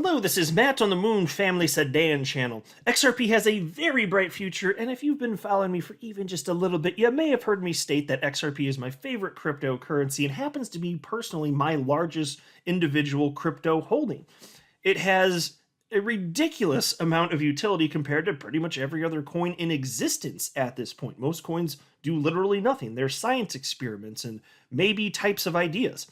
Hello, this is Matt on the Moon Family Sedan channel. XRP has a very bright future, and if you've been following me for even just a little bit, you may have heard me state that XRP is my favorite cryptocurrency and happens to be personally my largest individual crypto holding. It has a ridiculous amount of utility compared to pretty much every other coin in existence at this point. Most coins do literally nothing. They're science experiments and maybe types of ideas.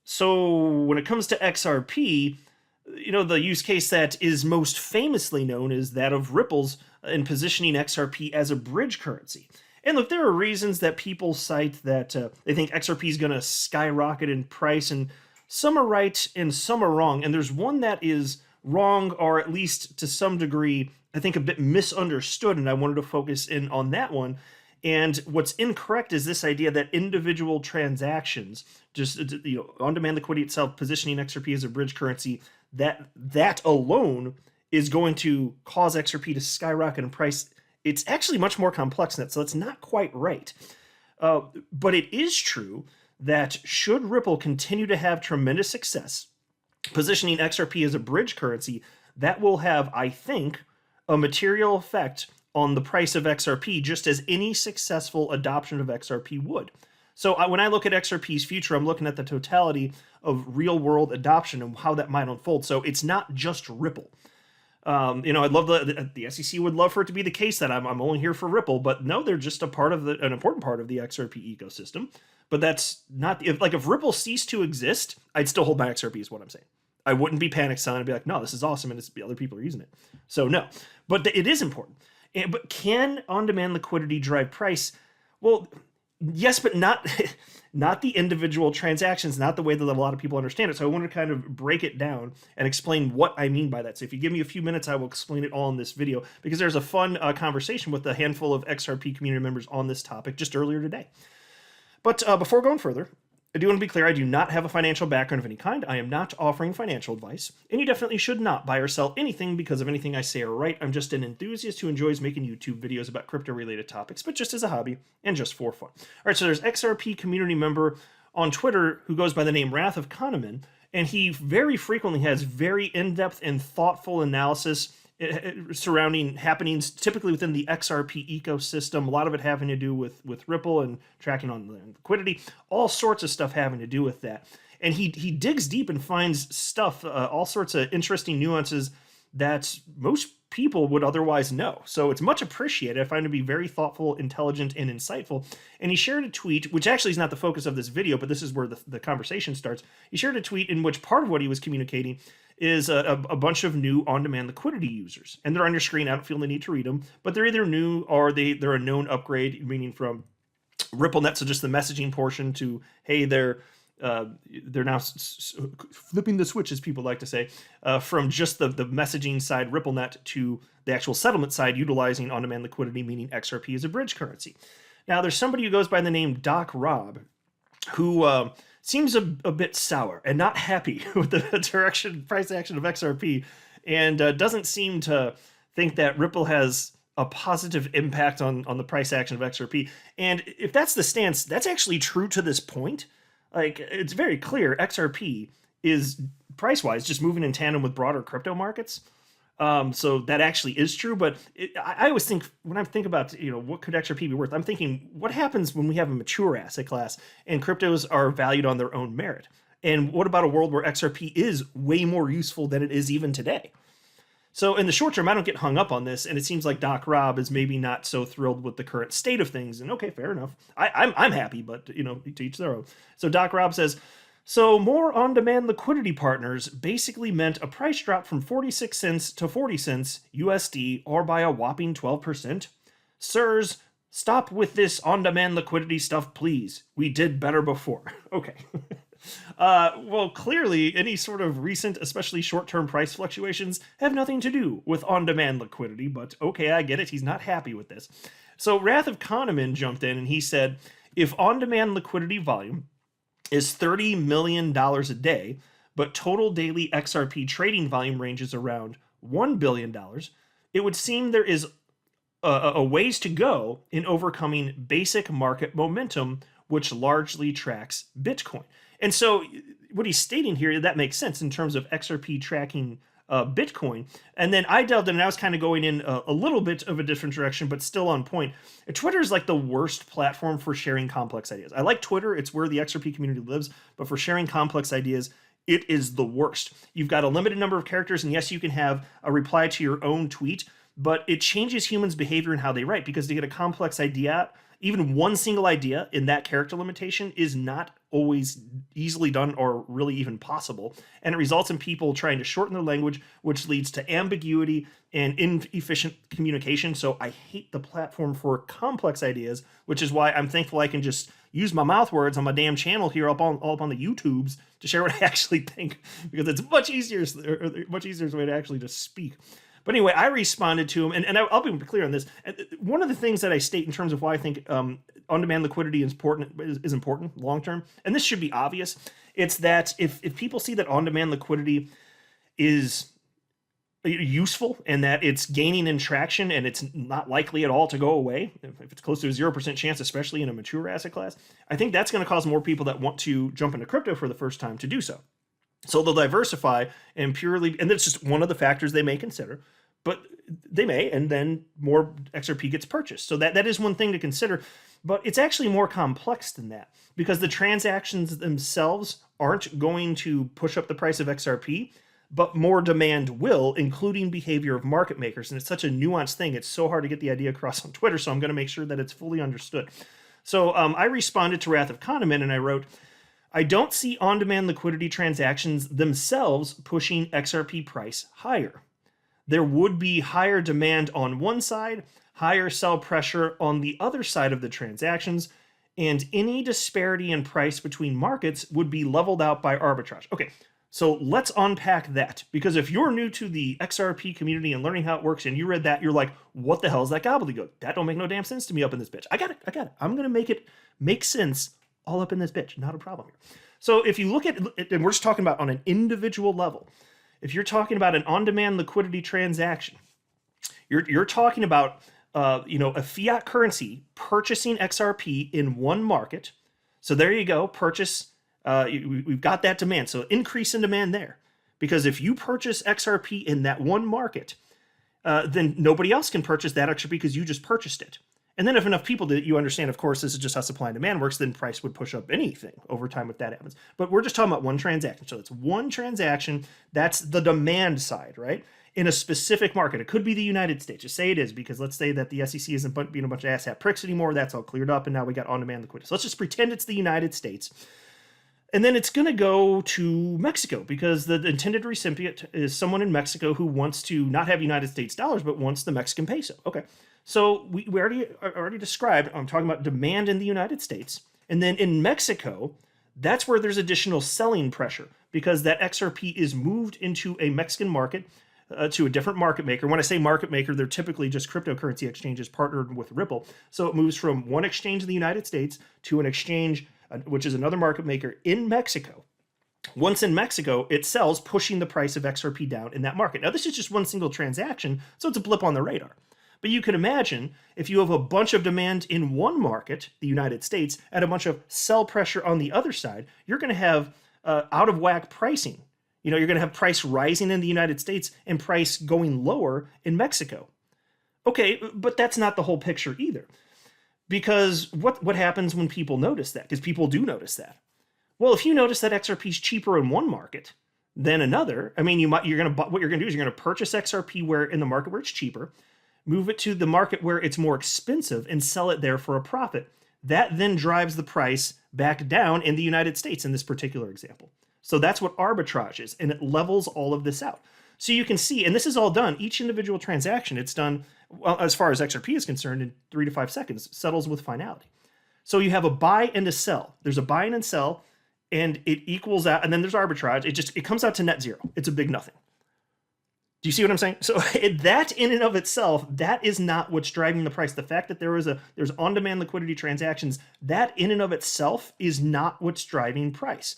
So when it comes to XRP, the use case that is most famously known is that of Ripple's in positioning XRP as a bridge currency. And look, there are reasons that people cite that they think XRP is going to skyrocket in price, and some are right and some are wrong. And there's one that is wrong, or at least to some degree, I think a bit misunderstood, and I wanted to focus in on that one. And what's incorrect is this idea that individual transactions, just on-demand liquidity itself, positioning XRP as a bridge currency, that alone is going to cause XRP to skyrocket in price. It's actually much more complex than that, so it's not quite right. But it is true that should Ripple continue to have tremendous success positioning XRP as a bridge currency, that will have, I think, a material effect on the price of XRP, just as any successful adoption of XRP would. So when I look at XRP's future, I'm looking at the totality of real-world adoption and how that might unfold. So it's not just Ripple. I'd love the SEC would love for it to be the case that I'm only here for Ripple, but no, they're just an important part of the XRP ecosystem. But that's not if Ripple ceased to exist, I'd still hold my XRP. Is what I'm saying. I wouldn't be panic selling and be like, no, this is awesome, and other people are using it. So no, but it is important. But can on-demand liquidity drive price? Well, yes, but not the individual transactions, not the way that a lot of people understand it. So I want to kind of break it down and explain what I mean by that. So if you give me a few minutes, I will explain it all in this video, because there's a fun conversation with a handful of XRP community members on this topic just earlier today. But before going further, I do want to be clear, I do not have a financial background of any kind. I am not offering financial advice, and you definitely should not buy or sell anything because of anything I say or write. I'm just an enthusiast who enjoys making YouTube videos about crypto-related topics, but just as a hobby and just for fun. All right, so there's XRP community member on Twitter who goes by the name Wrath of Kahneman, and he very frequently has very in-depth and thoughtful analysis surrounding happenings typically within the XRP ecosystem, a lot of it having to do with Ripple and tracking on liquidity, all sorts of stuff having to do with that. And he digs deep and finds stuff, all sorts of interesting nuances that most people would otherwise know. So it's much appreciated. I find it to be very thoughtful, intelligent, and insightful. And he shared a tweet, which actually is not the focus of this video, but this is where the conversation starts. He shared a tweet in which part of what he was communicating is a bunch of new on-demand liquidity users. And they're on your screen. I don't feel the need to read them, but they're either new or they're a known upgrade, meaning from RippleNet, so just the messaging portion, to, hey, they're now flipping the switch, as people like to say, from just the messaging side, RippleNet, to the actual settlement side, utilizing on-demand liquidity, meaning XRP as a bridge currency. Now, there's somebody who goes by the name Doc Rob, who seems a bit sour and not happy with the price action of XRP, and doesn't seem to think that Ripple has a positive impact on the price action of XRP. And if that's the stance, that's actually true to this point. Like, it's very clear XRP is price-wise just moving in tandem with broader crypto markets. So that actually is true, but I always think, when I think about, what could XRP be worth, I'm thinking, what happens when we have a mature asset class and cryptos are valued on their own merit? And what about a world where XRP is way more useful than it is even today? So in the short term, I don't get hung up on this, and it seems like Doc Rob is maybe not so thrilled with the current state of things. And okay, fair enough. I'm happy, but to each their own. So Doc Rob says, so more on-demand liquidity partners basically meant a price drop from 46 cents to 40 cents USD, or by a whopping 12%. Sirs, stop with this on-demand liquidity stuff, please. We did better before. Okay. Well, clearly, any sort of recent, especially short-term price fluctuations have nothing to do with on-demand liquidity, but okay, I get it. He's not happy with this. So Wrath of Kahneman jumped in and he said, if on-demand liquidity volume is $30 million a day, but total daily XRP trading volume ranges around $1 billion, it would seem there is a ways to go in overcoming basic market momentum, which largely tracks Bitcoin. And so what he's stating here, that makes sense in terms of XRP tracking Bitcoin. And then I delved in, and I was kind of going in a little bit of a different direction, but still on point. Twitter is like the worst platform for sharing complex ideas. I like Twitter. It's where the XRP community lives. But for sharing complex ideas, it is the worst. You've got a limited number of characters, and yes, you can have a reply to your own tweet, but it changes humans' behavior and how they write, because to get a complex idea, even one single idea in that character limitation is not always easily done or really even possible. And it results in people trying to shorten their language, which leads to ambiguity and inefficient communication. So I hate the platform for complex ideas, which is why I'm thankful I can just use my mouth words on my damn channel here all up on the YouTubes to share what I actually think, because it's much easier way to actually just speak. But anyway, I responded to him, and I'll be clear on this. One of the things that I state in terms of why I think on-demand liquidity is important long-term, and this should be obvious, it's that if people see that on-demand liquidity is useful and that it's gaining in traction and it's not likely at all to go away, if it's close to a 0% chance, especially in a mature asset class, I think that's going to cause more people that want to jump into crypto for the first time to do so. So they'll diversify and that's just one of the factors they may consider, but they may, and then more XRP gets purchased. So that is one thing to consider, but it's actually more complex than that, because the transactions themselves aren't going to push up the price of XRP, but more demand will, including behavior of market makers. And it's such a nuanced thing. It's so hard to get the idea across on Twitter, so I'm going to make sure that it's fully understood. So I responded to Wrath of Kahneman, and I wrote, I don't see on-demand liquidity transactions themselves pushing XRP price higher. There would be higher demand on one side, higher sell pressure on the other side of the transactions, and any disparity in price between markets would be leveled out by arbitrage. Okay, so let's unpack that, because if you're new to the XRP community and learning how it works and you read that, you're like, what the hell is that gobbledygook? That don't make no damn sense to me up in this bitch. I got it. I'm going to make it make sense all up in this bitch. Not a problem here. So if you look at, and we're just talking about on an individual level, if you're talking about an on-demand liquidity transaction, you're talking about a fiat currency purchasing XRP in one market. So there you go, purchase. We've got that demand. So increase in demand there, because if you purchase XRP in that one market, then nobody else can purchase that XRP because you just purchased it. And then if enough people do, you understand, of course, this is just how supply and demand works, then price would push up anything over time if that happens. But we're just talking about one transaction. So it's one transaction. That's the demand side, right? In a specific market. It could be the United States. Just say it is, because let's say that the SEC isn't being a bunch of asshat pricks anymore. That's all cleared up, and now we got on-demand liquidity. So let's just pretend it's the United States. And then it's going to go to Mexico, because the intended recipient is someone in Mexico who wants to not have United States dollars, but wants the Mexican peso. Okay. So we already described, I'm talking about demand in the United States. And then in Mexico, that's where there's additional selling pressure, because that XRP is moved into a Mexican market, to a different market maker. When I say market maker, they're typically just cryptocurrency exchanges partnered with Ripple. So it moves from one exchange in the United States to an exchange, which is another market maker in Mexico. Once in Mexico, it sells, pushing the price of XRP down in that market. Now, this is just one single transaction, so it's a blip on the radar. But you could imagine if you have a bunch of demand in one market, the United States, and a bunch of sell pressure on the other side, you're going to have out of whack pricing. You're going to have price rising in the United States and price going lower in Mexico. Okay, but that's not the whole picture either. Because what happens when people notice that? Because people do notice that. Well, if you notice that XRP is cheaper in one market than another, I mean, what you're going to do is you're going to purchase XRP where in the market where it's cheaper, move it to the market where it's more expensive, and sell it there for a profit. That then drives the price back down in the United States in this particular example. So that's what arbitrage is, and it levels all of this out. So you can see, and this is all done, each individual transaction, it's done, well, as far as XRP is concerned, in 3 to 5 seconds, settles with finality. So you have a buy and a sell. There's a buy and a sell, and it equals out, and then there's arbitrage. It comes out to net zero. It's a big nothing. Do you see what I'm saying? So that in and of itself, that is not what's driving the price. The fact that there's on-demand liquidity transactions, that in and of itself is not what's driving price.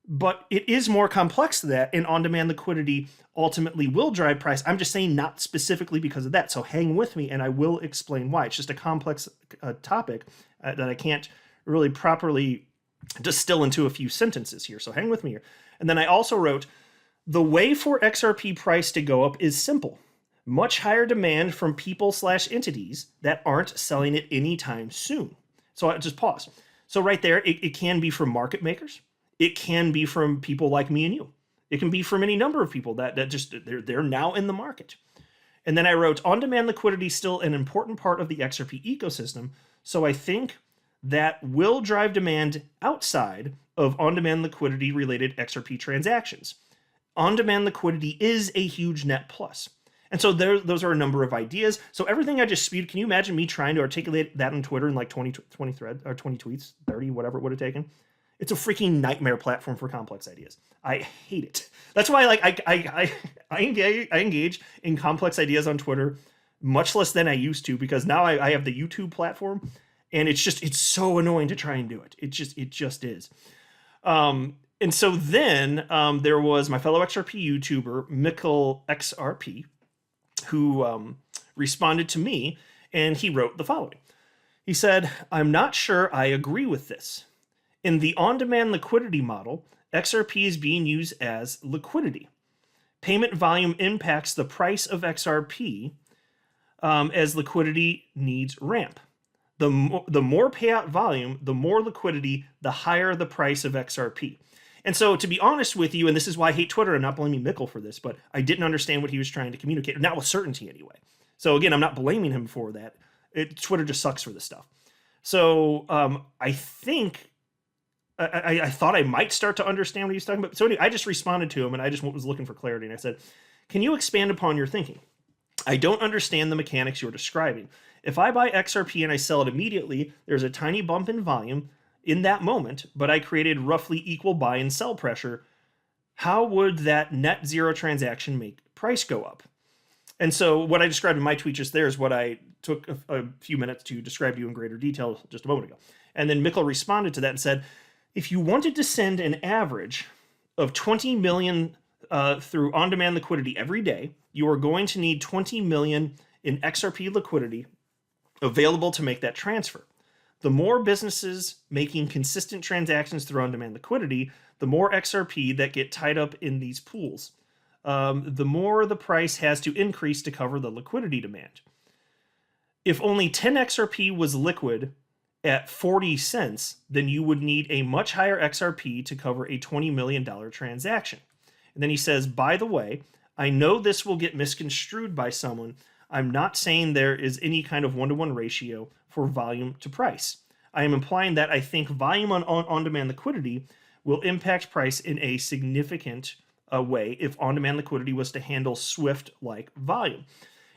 But it is more complex than that, and on-demand liquidity ultimately will drive price. I'm just saying not specifically because of that. So hang with me, and I will explain why. It's just a complex topic that I can't really properly distill into a few sentences here. So hang with me here. And then I also wrote, the way for XRP price to go up is simple. Much higher demand from people/entities that aren't selling it anytime soon. So I just pause. So right there, it can be from market makers. It can be from people like me and you. It can be from any number of people that just, they're now in the market. And then I wrote, on-demand liquidity is still an important part of the XRP ecosystem. So I think that will drive demand outside of on-demand liquidity related XRP transactions. On-demand liquidity is a huge net plus. And so those are a number of ideas. So everything I just spewed, can you imagine me trying to articulate that on Twitter in like 20 threads or 20 tweets, 30, whatever it would have taken? It's a freaking nightmare platform for complex ideas. I hate it. That's why I engage in complex ideas on Twitter much less than I used to, because now I have the YouTube platform, and it's so annoying to try and do it. It just is. And so then there was my fellow XRP YouTuber, Mikkel XRP, who responded to me, and he wrote the following. He said, I'm not sure I agree with this. In the on-demand liquidity model, XRP is being used as liquidity. Payment volume impacts the price of XRP as liquidity needs ramp. The more payout volume, the more liquidity, the higher the price of XRP. And so, to be honest with you, and this is why I hate Twitter, I'm not blaming Mikkel for this, but I didn't understand what he was trying to communicate, not with certainty anyway. So again, I'm not blaming him for that. Twitter just sucks for this stuff. So I think I thought I might start to understand what he was talking about. So anyway, I just responded to him, and I just was looking for clarity. And I said, can you expand upon your thinking? I don't understand the mechanics you're describing. If I buy XRP and I sell it immediately, there's a tiny bump in volume in that moment, but I created roughly equal buy and sell pressure. How would that net zero transaction make price go up? And so what I described in my tweet just there is what I took a few minutes to describe to you in greater detail just a moment ago. And then Mikkel responded to that and said, if you wanted to send an average of 20 million through on-demand liquidity every day, you are going to need 20 million in XRP liquidity available to make that transfer. The more businesses making consistent transactions through on-demand liquidity, the more XRP that get tied up in these pools. The more the price has to increase to cover the liquidity demand. If only 10 XRP was liquid at 40 cents, then you would need a much higher XRP to cover a $20 million transaction. And then he says, by the way, I know this will get misconstrued by someone. I'm not saying there is any kind of one-to-one ratio for volume to price. I am implying that I think volume on-demand liquidity will impact price in a significant way if on-demand liquidity was to handle Swift-like volume.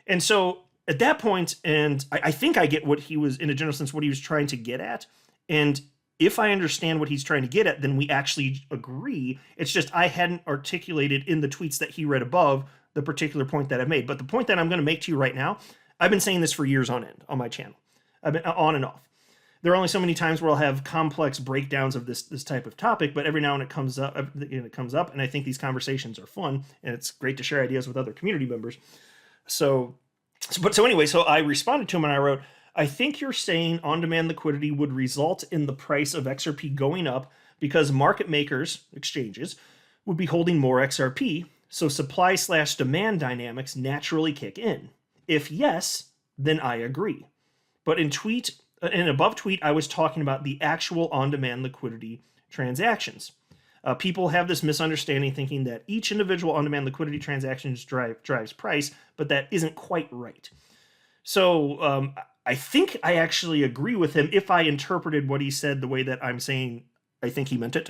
And so at that point, and I think I get what he was, in a general sense, what he was trying to get at. And if I understand what he's trying to get at, then we actually agree. It's just I hadn't articulated in the tweets that he read above the particular point that I made. But the point that I'm going to make to you right now, I've been saying this for years on end on my channel. I've been on and off. There are only so many times where I'll have complex breakdowns of this type of topic, but every now and it comes up, and I think these conversations are fun, and it's great to share ideas with other community members. So anyway, so I responded to him and I wrote, I think you're saying on-demand liquidity would result in the price of XRP going up because market makers, exchanges, would be holding more XRP, so supply/demand dynamics naturally kick in. If yes, then I agree. But in above tweet, I was talking about the actual on-demand liquidity transactions. People have this misunderstanding thinking that each individual on-demand liquidity transaction drives price, but that isn't quite right. So I think I actually agree with him if I interpreted what he said the way that I'm saying I think he meant it.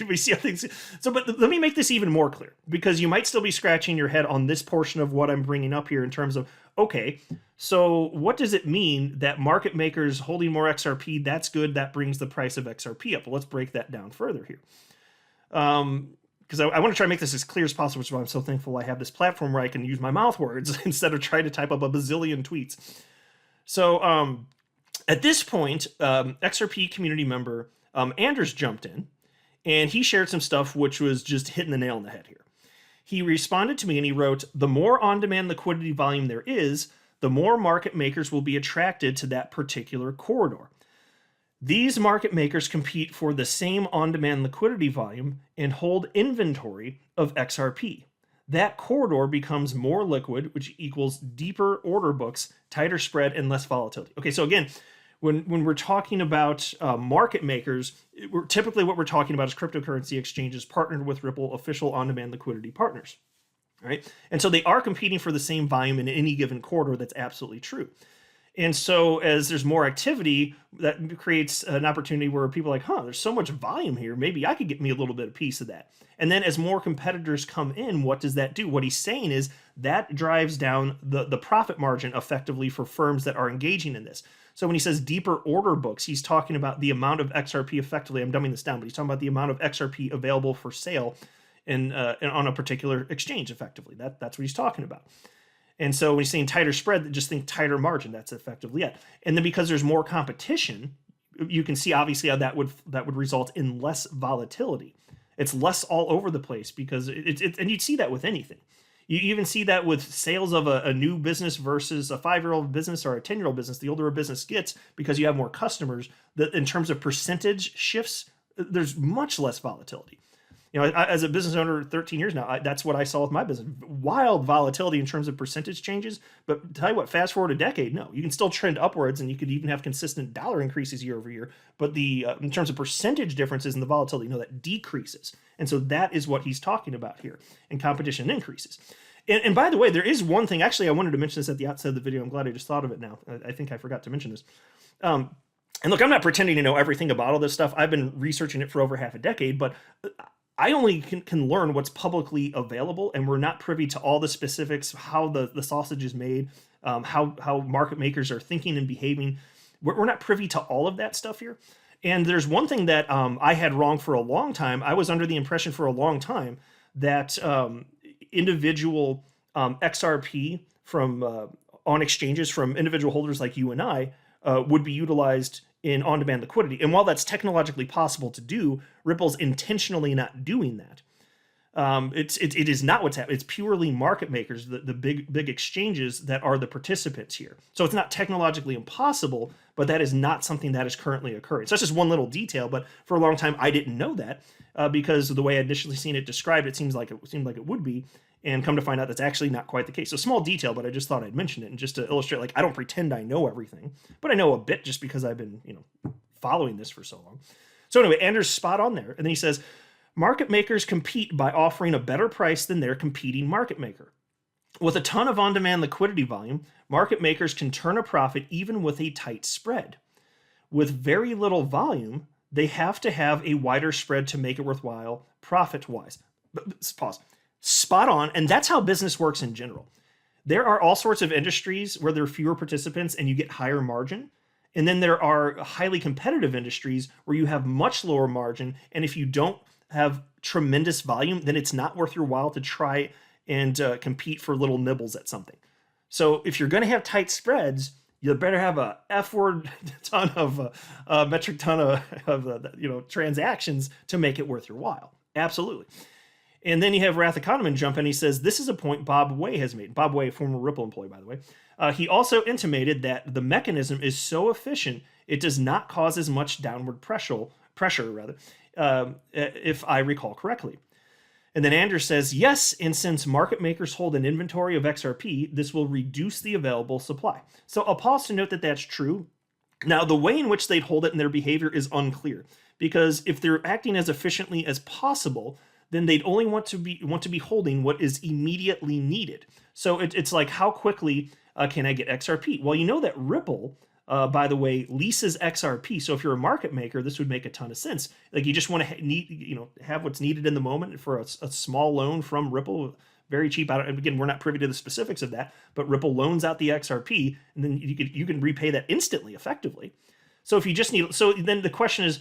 We see how things. So, but let me make this even more clear, because you might still be scratching your head on this portion of what I'm bringing up here in terms of, okay, so what does it mean that market makers holding more XRP, that's good, that brings the price of XRP up? Well, let's break that down further here. Because I want to try to make this as clear as possible, which is why I'm so thankful I have this platform where I can use my mouth words instead of trying to type up a bazillion tweets. So at this point, XRP community member Anders jumped in, and he shared some stuff which was just hitting the nail on the head here. He responded to me and he wrote, the more on-demand liquidity volume there is, the more market makers will be attracted to that particular corridor. These market makers compete for the same on-demand liquidity volume and hold inventory of XRP. That corridor becomes more liquid, which equals deeper order books, tighter spread, and less volatility. Okay, so again, when we're talking about market makers, typically what we're talking about is cryptocurrency exchanges partnered with Ripple official on-demand liquidity partners, right? And so they are competing for the same volume in any given corridor. That's absolutely true. And so as there's more activity, that creates an opportunity where people are like, there's so much volume here. Maybe I could get me a little bit of piece of that. And then as more competitors come in, what does that do? What he's saying is that drives down the profit margin effectively for firms that are engaging in this. So when he says deeper order books, he's talking about the amount of XRP effectively, I'm dumbing this down, but he's talking about the amount of XRP available for sale in on a particular exchange effectively. That's what he's talking about. And so when he's saying tighter spread, just think tighter margin. That's effectively it. And then because there's more competition, you can see obviously how that would result in less volatility. It's less all over the place because and you'd see that with anything. You even see that with sales of a new business versus a 5-year-old business or a 10-year-old business. The older a business gets, because you have more customers, that in terms of percentage shifts, there's much less volatility. You know, as a business owner 13 years now, that's what I saw with my business. Wild volatility in terms of percentage changes. But tell you what, fast forward a decade, no. You can still trend upwards and you could even have consistent dollar increases year over year. But in terms of percentage differences in the volatility, that decreases. And so that is what he's talking about here. And competition increases. And by the way, there is one thing. Actually, I wanted to mention this at the outset of the video. I'm glad I just thought of it now. I think I forgot to mention this. And look, I'm not pretending to know everything about all this stuff. I've been researching it for over half a decade. But I only can learn what's publicly available, and we're not privy to all the specifics, how the sausage is made, how market makers are thinking and behaving. We're not privy to all of that stuff here. And there's one thing that I had wrong for a long time. I was under the impression for a long time that individual XRP from on exchanges from individual holders like you and I would be utilized in on-demand liquidity. And while that's technologically possible to do, Ripple's intentionally not doing that. It is not what's happening. It's purely market makers, the big exchanges that are the participants here. So it's not technologically impossible, but that is not something that is currently occurring. So that's just one little detail, but for a long time I didn't know that because of the way I initially seen it described, it seemed like it would be, and come to find out that's actually not quite the case. So small detail, but I just thought I'd mention it, and just to illustrate, like, I don't pretend I know everything, but I know a bit just because I've been, following this for so long. So anyway, Anders spot on there, and then he says, market makers compete by offering a better price than their competing market maker. With a ton of on-demand liquidity volume, market makers can turn a profit even with a tight spread. With very little volume, they have to have a wider spread to make it worthwhile profit-wise. Pause. Spot on, and that's how business works in general. There are all sorts of industries where there are fewer participants and you get higher margin. And then there are highly competitive industries where you have much lower margin. And if you don't have tremendous volume, then it's not worth your while to try and compete for little nibbles at something. So if you're going to have tight spreads, you better have a F-word ton of metric ton of transactions to make it worth your while. Absolutely. And then you have Wrath Economan jump in. He says, this is a point Bob Way has made. Bob Way, former Ripple employee, by the way. He also intimated that the mechanism is so efficient, it does not cause as much downward pressure, if I recall correctly. And then Anders says, yes, and since market makers hold an inventory of XRP, this will reduce the available supply. So I'll pause to note that that's true. Now, the way in which they'd hold it and their behavior is unclear, because if they're acting as efficiently as possible, then they'd only want to be holding what is immediately needed. So it's like, how quickly can I get XRP? Well, you know that Ripple, by the way, leases XRP. So if you're a market maker, this would make a ton of sense. Like, you just want to have what's needed in the moment for a small loan from Ripple, very cheap. Again, we're not privy to the specifics of that, but Ripple loans out the XRP, and then you can repay that instantly, effectively. So if you just need, so then the question is,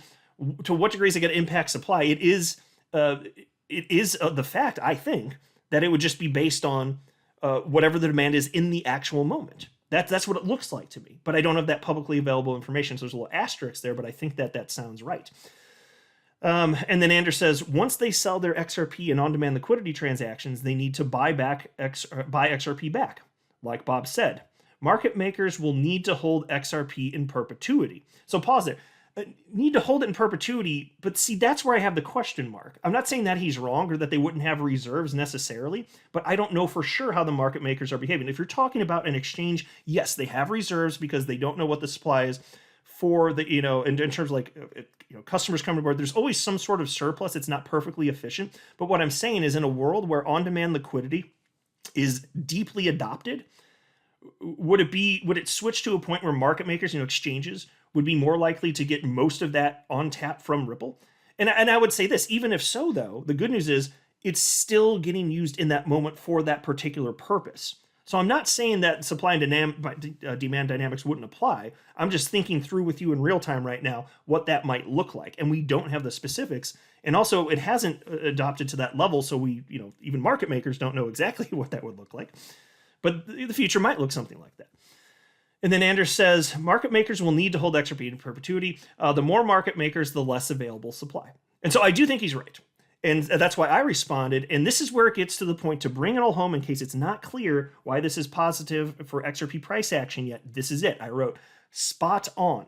to what degree is it going to impact supply? It is the fact, I think, that it would just be based on whatever the demand is in the actual moment. That's what it looks like to me. But I don't have that publicly available information, so there's a little asterisk there, but I think that sounds right. And then Anders says, once they sell their XRP in on-demand liquidity transactions, they need to buy XRP back. Like Bob said, market makers will need to hold XRP in perpetuity. So pause there. need to hold it in perpetuity, but see, that's where I have the question mark. I'm not saying that he's wrong or that they wouldn't have reserves necessarily, but I don't know for sure how the market makers are behaving. If you're talking about an exchange, yes, they have reserves because they don't know what the supply is for the, in terms of like, customers coming aboard, there's always some sort of surplus. It's not perfectly efficient. But what I'm saying is, in a world where on-demand liquidity is deeply adopted, would it switch to a point where market makers, exchanges, would be more likely to get most of that on tap from Ripple? And I would say this, even if so, though, the good news is it's still getting used in that moment for that particular purpose. So I'm not saying that supply and demand dynamics wouldn't apply. I'm just thinking through with you in real time right now what that might look like. And we don't have the specifics. And also it hasn't adopted to that level. So we, even market makers don't know exactly what that would look like. But the future might look something like that. And then Anders says, market makers will need to hold XRP in perpetuity. The more market makers, the less available supply. And so I do think he's right. And that's why I responded. And this is where it gets to the point, to bring it all home in case it's not clear why this is positive for XRP price action yet. This is it. I wrote, spot on.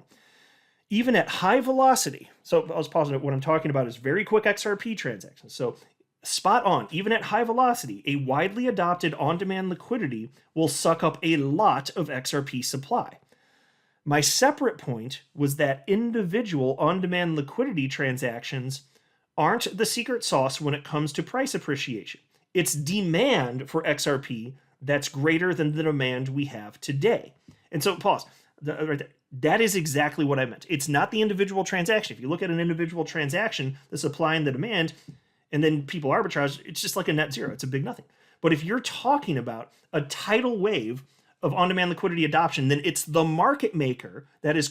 Even at high velocity. So I was pausing. What I'm talking about is very quick XRP transactions. So spot on. Even at high velocity, a widely adopted on-demand liquidity will suck up a lot of XRP supply. My separate point was that individual on-demand liquidity transactions aren't the secret sauce when it comes to price appreciation. It's demand for XRP that's greater than the demand we have today. And so, pause. Right there. That is exactly what I meant. It's not the individual transaction. If you look at an individual transaction, the supply and the demand, and then people arbitrage, it's just like a net zero. It's a big nothing. But if you're talking about a tidal wave of on-demand liquidity adoption, then it's the market maker that is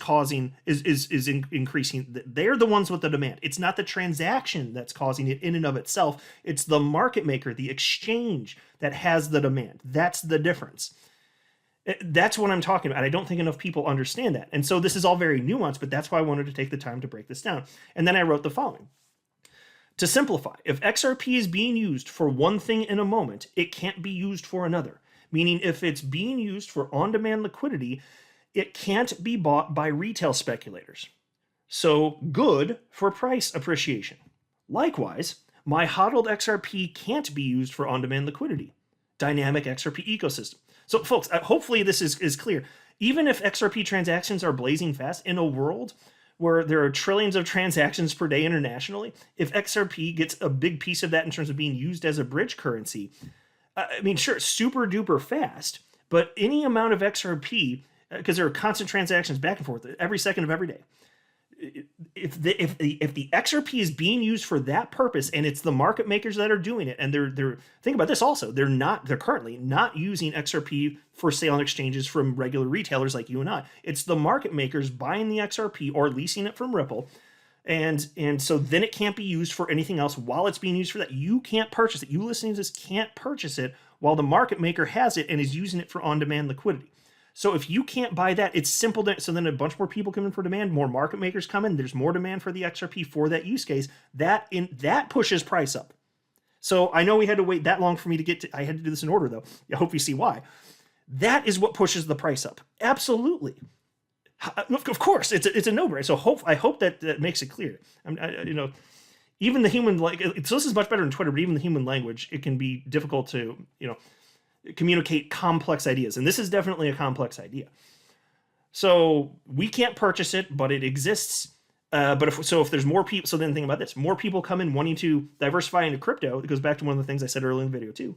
increasing. They're the ones with the demand. It's not the transaction that's causing it in and of itself. It's the market maker, the exchange, that has the demand. That's the difference. That's what I'm talking about. I don't think enough people understand that. And so this is all very nuanced, but that's why I wanted to take the time to break this down. And then I wrote the following. To simplify, if XRP is being used for one thing in a moment, it can't be used for another. Meaning if it's being used for on-demand liquidity, it can't be bought by retail speculators. So good for price appreciation. Likewise, my HODLed XRP can't be used for on-demand liquidity. Dynamic XRP ecosystem. So folks, hopefully this is clear. Even if XRP transactions are blazing fast in a world where there are trillions of transactions per day internationally, if XRP gets a big piece of that in terms of being used as a bridge currency, I mean, sure, super duper fast, but any amount of XRP, because there are constant transactions back and forth every second of every day. If the XRP is being used for that purpose, and it's the market makers that are doing it, and they're think about this also, they're currently not using XRP for sale on exchanges from regular retailers like you and I. It's the market makers buying the XRP or leasing it from Ripple. And so then it can't be used for anything else while it's being used for that. You can't purchase it. You listening to this can't purchase it while the market maker has it and is using it for on-demand liquidity. So if you can't buy that, it's simple. So then a bunch more people come in for demand, more market makers come in, there's more demand for the XRP for that use case. That pushes price up. So I know we had to wait that long for me to get to, I had to do this in order though. I hope you see why. That is what pushes the price up. Absolutely. Of course, it's a no-brainer. So I hope that makes it clear. Even the human, so this is much better than Twitter, but even the human language, it can be difficult to communicate complex ideas, and this is definitely a complex idea. So we can't purchase it, but it exists. But if there's more people, so then think about this: more people come in wanting to diversify into crypto. It goes back to one of the things I said earlier in the video too.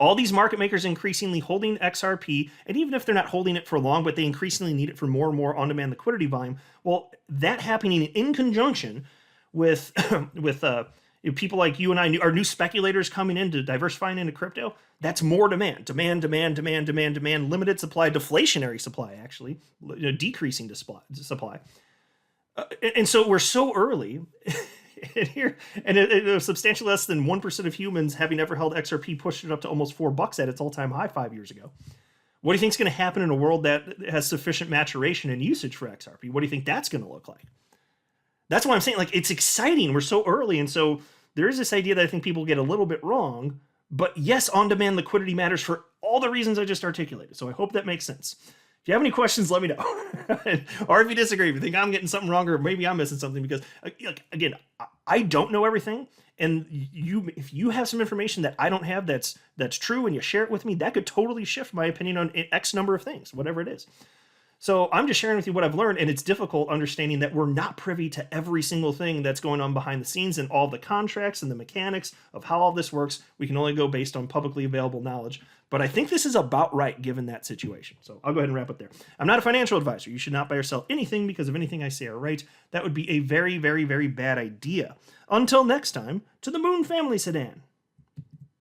All these market makers increasingly holding XRP, and even if they're not holding it for long, but they increasingly need it for more and more on-demand liquidity volume. Well, that happening in conjunction with people like you and I, our new speculators coming into diversifying into crypto, that's more demand, limited supply, deflationary supply, actually, decreasing supply. And so we're so early. And here, and substantially less than 1% of humans having ever held XRP pushed it up to almost $4 at its all-time high 5 years ago. What do you think is going to happen in a world that has sufficient maturation and usage for XRP? What do you think that's going to look like? That's why I'm saying, it's exciting. We're so early, and so there is this idea that I think people get a little bit wrong. But yes, on-demand liquidity matters for all the reasons I just articulated. So I hope that makes sense. If you have any questions, let me know. Or if you disagree, if you think I'm getting something wrong, or maybe I'm missing something, because again, I don't know everything. And if you have some information that I don't have that's true, and you share it with me, that could totally shift my opinion on X number of things, whatever it is. So I'm just sharing with you what I've learned, and it's difficult understanding that we're not privy to every single thing that's going on behind the scenes and all the contracts and the mechanics of how all this works. We can only go based on publicly available knowledge. But I think this is about right given that situation. So I'll go ahead and wrap up there. I'm not a financial advisor. You should not buy or sell anything because of anything I say or write. That would be a very, very, very bad idea. Until next time, to the Moon Family Sedan.